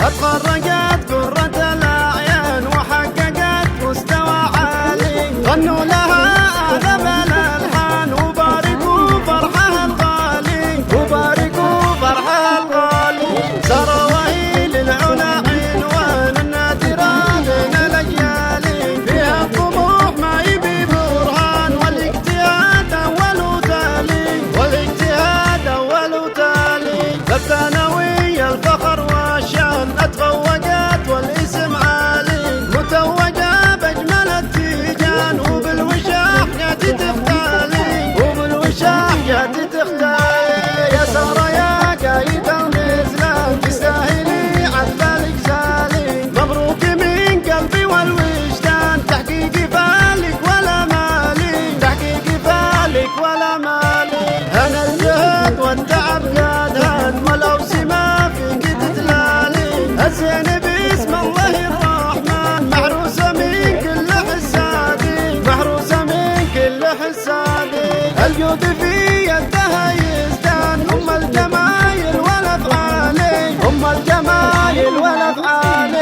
تخرجت قرة الأعين وحققت مستوى عالي. غنوا لها أعذب الألحان وباركوا فرحها الغالي، وباركوا فرحها الغالي. سارة وهي للعلا عنوان النادرة بين الأجيال، فيها الطموح ما يبي برهان والاجتهاد أول وتالي، والاجتهاد أول وتالي. الثانوية الفخر والشان اتفوقت والاسم عالي، متوجة بأجمل التيجان وبالوشاح جات تختالي، وبالوشاح جات تختالي. يا سارة يا قايد الغزلان تستاهلي عذب الإجزالي، مبروك من قلبي والوجدان. تحقيقي فالك ولا مالي، تحقيقي فالك ولا مالي. أنا الجهد والتعب قد هان ولو سما فيك تتلالي. الزين باسم الله الرحمن محروسة من كل حسادي، محروسة من كل حسادي. الجود في يدها يزدان، أم الجمايل والأفعال، أم الجمايل والأفعال.